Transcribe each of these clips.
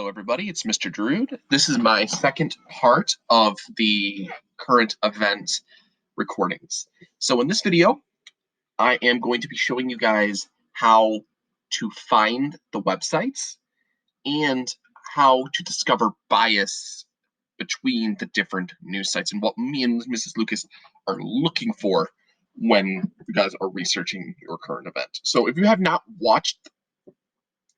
Hello, everybody. It's Mr. Drood. This is my second part of the current event recordings. So in this video, I am going to be showing you guys how to find the websites and how to discover bias between the different news sites and what me and Mrs. Lucas are looking for when you guys are researching your current event. So if you have not watched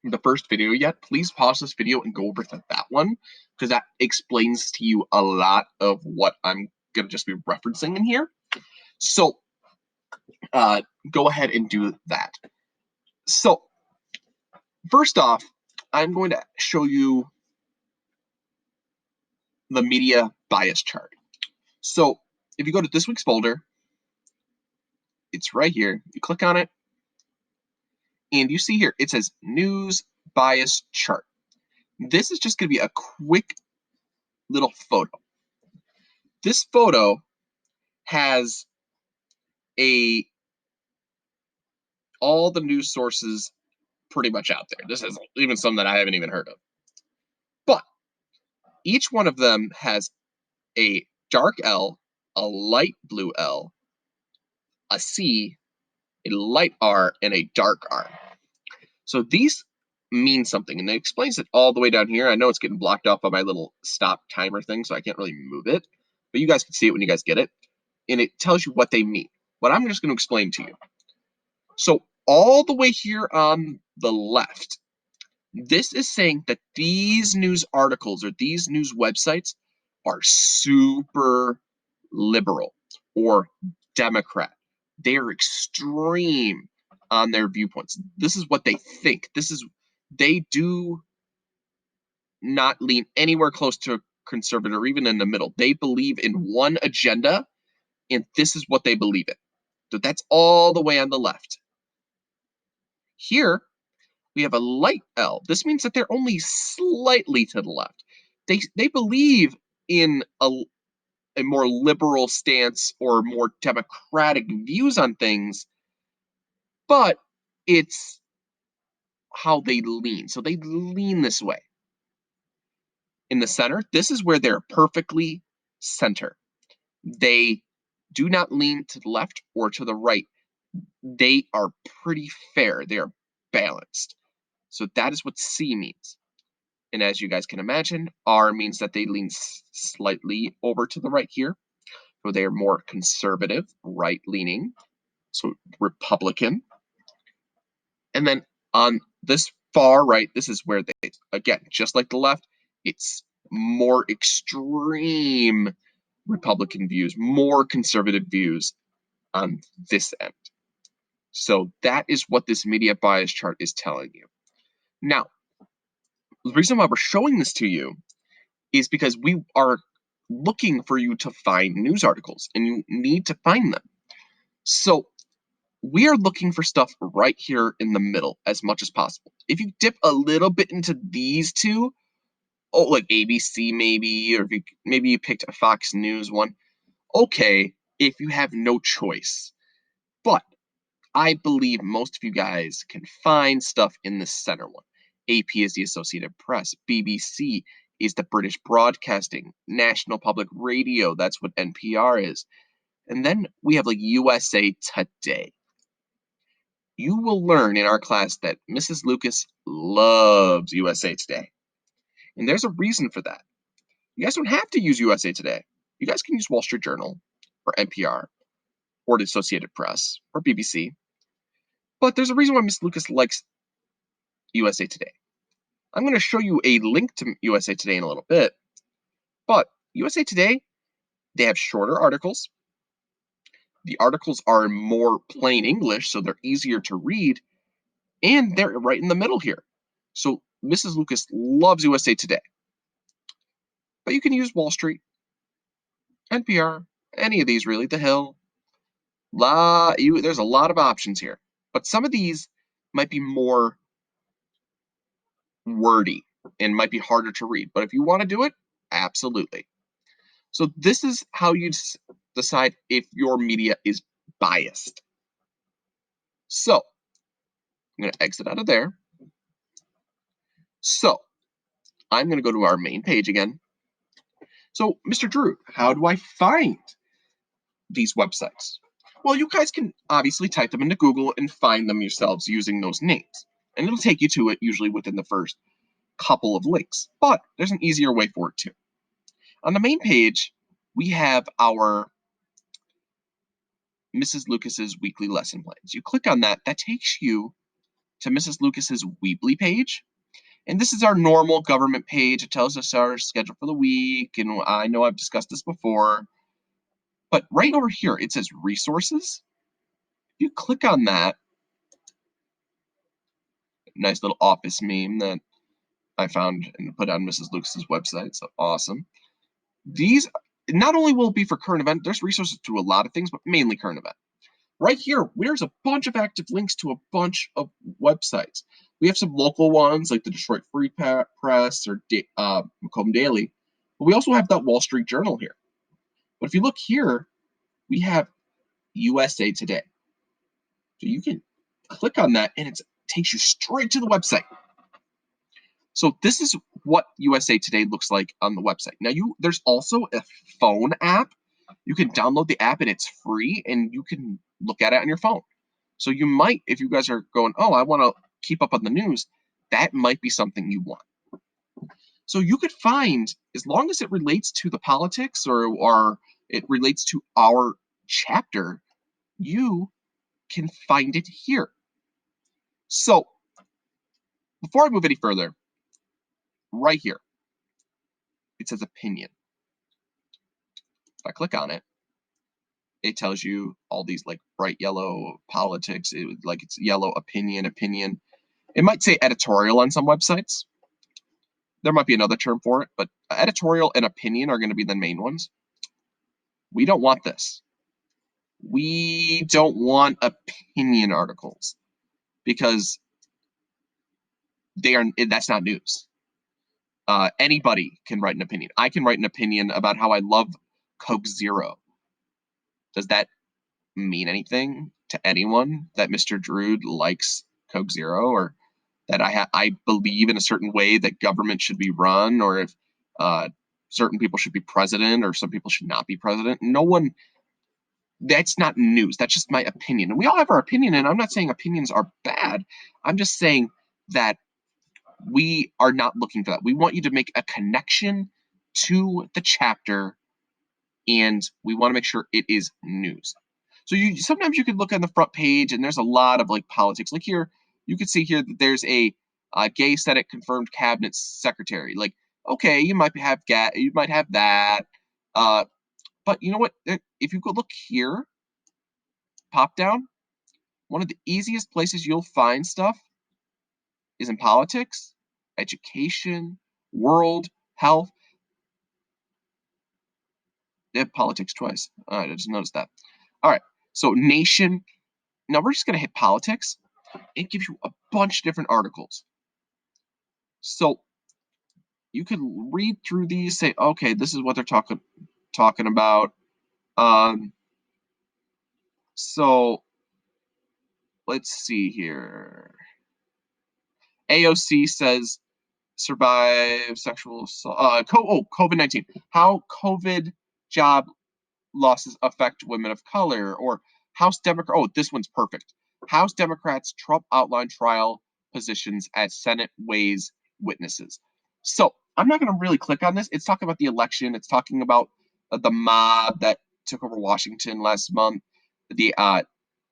the first video yet, please pause this video and go over to that one, because that explains to you a lot of what I'm going to just be referencing in here. So go ahead and do that. So first off, I'm going to show you the media bias chart. So if you go to this week's folder, it's right here. You click on it, and you see here, it says News Bias Chart. This is just going to be a quick little photo. This photo has all the news sources pretty much out there. This is even some that I haven't even heard of. But each one of them has a dark L, a light blue L, a C, a light R, and a dark R. So these mean something, and it explains it all the way down here. I know it's getting blocked off by my little stop timer thing, so I can't really move it, but you guys can see it when you guys get it, and it tells you what they mean. What I'm just going to explain to you. So all the way here on the left, this is saying that these news articles or these news websites are super liberal or Democrat. They're extreme on their viewpoints. This is what they think. They do not lean anywhere close to conservative or even in the middle. They believe in one agenda, and this is what they believe in. So that's all the way on the left. Here, we have a light L. This means that they're only slightly to the left. They believe in a more liberal stance or more democratic views on things, but it's how they lean. So they lean this way. In the center, this is where they're perfectly center. They do not lean to the left or to the right. They are pretty fair. They are balanced. So that is what C means. And as you guys can imagine, R means that they lean slightly over to the right here. So they are more conservative, right-leaning, so Republican. And then on this far right, this is where they, again, just like the left, it's more extreme Republican views, more conservative views on this end. So that is what this media bias chart is telling you. Now, the reason why we're showing this to you is because we are looking for you to find news articles, and you need to find them. So we are looking for stuff right here in the middle as much as possible. If you dip a little bit into these two, like ABC maybe, or if maybe you picked a Fox News one, okay, if you have no choice. But I believe most of you guys can find stuff in the center one. AP is the Associated Press. BBC is the British Broadcasting. National Public Radio, that's what NPR is. And then we have like USA Today. You will learn in our class that Mrs. Lucas loves USA Today. And there's a reason for that. You guys don't have to use USA Today. You guys can use Wall Street Journal or NPR or the Associated Press or BBC. But there's a reason why Mrs. Lucas likes USA Today. I'm going to show you a link to USA Today in a little bit. But USA Today, they have shorter articles. The articles are more plain English, so they're easier to read. And they're right in the middle here. So Mrs. Lucas loves USA Today. But you can use Wall Street, NPR, any of these really, The Hill. There's a lot of options here. But some of these might be more wordy and might be harder to read. But if you want to do it, absolutely. So this is how you decide if your media is biased. So I'm going to exit out of there. So I'm going to go to our main page again. So, Mr. Drew, how do I find these websites? Well, you guys can obviously type them into Google and find them yourselves using those names. And it'll take you to it usually within the first couple of links. But there's an easier way for it too. On the main page, we have our Mrs. Lucas's weekly lesson plans. You click on that, that takes you to Mrs. Lucas's Weebly page. And this is our normal government page. It tells us our schedule for the week. And I know I've discussed this before. But right over here, it says resources. If you click on that, nice little office meme that I found and put on Mrs. Lucas's website. So awesome. These not only will be for current event, there's resources to a lot of things, but mainly current event. Right here, there's a bunch of active links to a bunch of websites. We have some local ones like the Detroit Free Press or Macomb Daily, but we also have that Wall Street Journal here. But if you look here, we have USA Today. So you can click on that and it takes you straight to the website. So this is what USA Today looks like on the website. Now there's also a phone app. You can download the app and it's free and you can look at it on your phone. So you might, if you guys are going, oh, I want to keep up on the news, that might be something you want. So you could find, as long as it relates to the politics or it relates to our chapter, you can find it here. So before I move any further, right here, it says opinion. If I click on it, it tells you all these like bright yellow politics, like it's yellow opinion. It might say editorial on some websites. There might be another term for it, but editorial and opinion are going to be the main ones. We don't want this. We don't want opinion articles because that's not news. Anybody can write an opinion. I can write an opinion about how I love Coke Zero. Does that mean anything to anyone that Mr. Drew likes Coke Zero, or that I believe in a certain way that government should be run, or if certain people should be president or some people should not be president? No one. That's not news. That's just my opinion. And we all have our opinion, and I'm not saying opinions are bad. I'm just saying that we are not looking for that. We want you to make a connection to the chapter, and we want to make sure it is news. So sometimes you could look on the front page, and there's a lot of like politics. Like here, you can see here that there's a gay Senate confirmed cabinet secretary. Like, okay, you might have that. But you know what? If you go look here, pop down, one of the easiest places you'll find stuff is in politics, education, world, health. They have politics twice. All right, I just noticed that. All right, so nation. Now we're just going to hit politics. It gives you a bunch of different articles. So you can read through these, say, okay, this is what they're talking about. So let's see here. AOC says survive sexual assault. COVID-19. How COVID job losses affect women of color, or House Democrat. Oh, this one's perfect. House Democrats Trump outline trial positions as Senate weighs witnesses. So I'm not going to really click on this. It's talking about the election. It's talking about the mob that took over Washington last month. This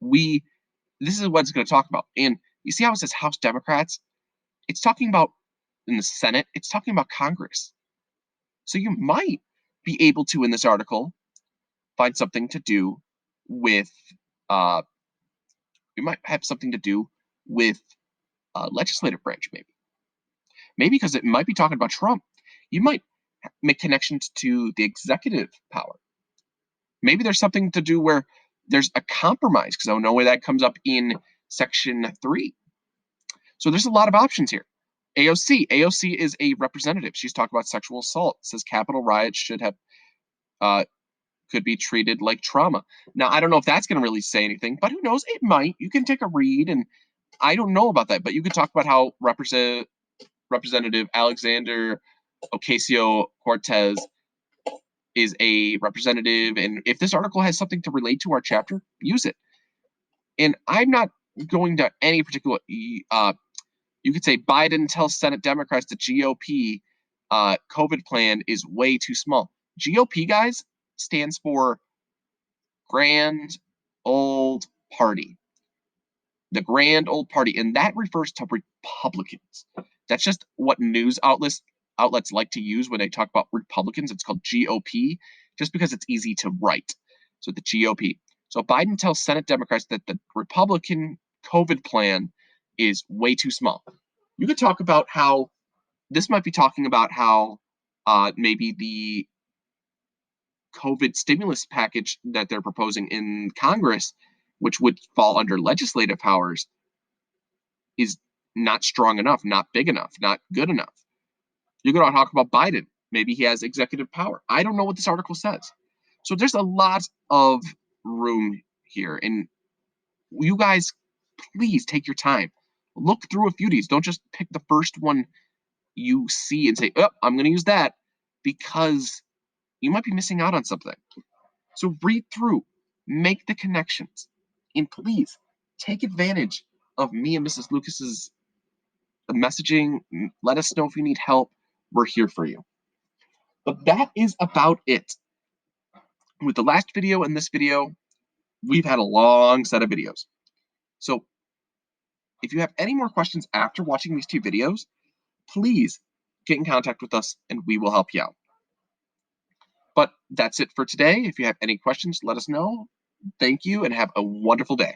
is what it's going to talk about. And you see how it says House Democrats? It's talking about in the Senate. It's talking about Congress. So you might be able to, in this article, find something to do with you might have something to do with legislative branch, maybe because it might be talking about Trump. You might make connections to the executive power. Maybe there's something to do where there's a compromise, because I know where that comes up in section 3. So there's a lot of options here. AOC is a representative. She's talking about sexual assault. Says Capitol riots should have could be treated like trauma. Now, I don't know if that's going to really say anything, but who knows? It might. You can take a read, and I don't know about that, but you could talk about how Representative Alexander Ocasio-Cortez is a representative, and if this article has something to relate to our chapter, use it. And I'm not going to any particular, you could say Biden tells Senate Democrats the GOP COVID plan is way too small. GOP, guys, stands for Grand Old Party. The Grand Old Party, and that refers to Republicans. That's just what news outlets like to use when they talk about Republicans. It's called GOP, just because it's easy to write. So the GOP. So Biden tells Senate Democrats that the Republican COVID plan is way too small. You could talk about how this might be talking about how maybe the COVID stimulus package that they're proposing in Congress, which would fall under legislative powers, is not strong enough, not big enough, not good enough. You're going to talk about Biden. Maybe he has executive power. I don't know what this article says. So there's a lot of room here. And you guys, please take your time. Look through a few of these. Don't just pick the first one you see and say, oh, I'm going to use that, because you might be missing out on something. So read through, make the connections, and please take advantage of me and Mrs. Lucas's messaging. Let us know if you need help. We're here for you. But that is about it. With the last video and this video, we've had a long set of videos. So if you have any more questions after watching these two videos, please get in contact with us and we will help you out. But that's it for today. If you have any questions, let us know. Thank you and have a wonderful day.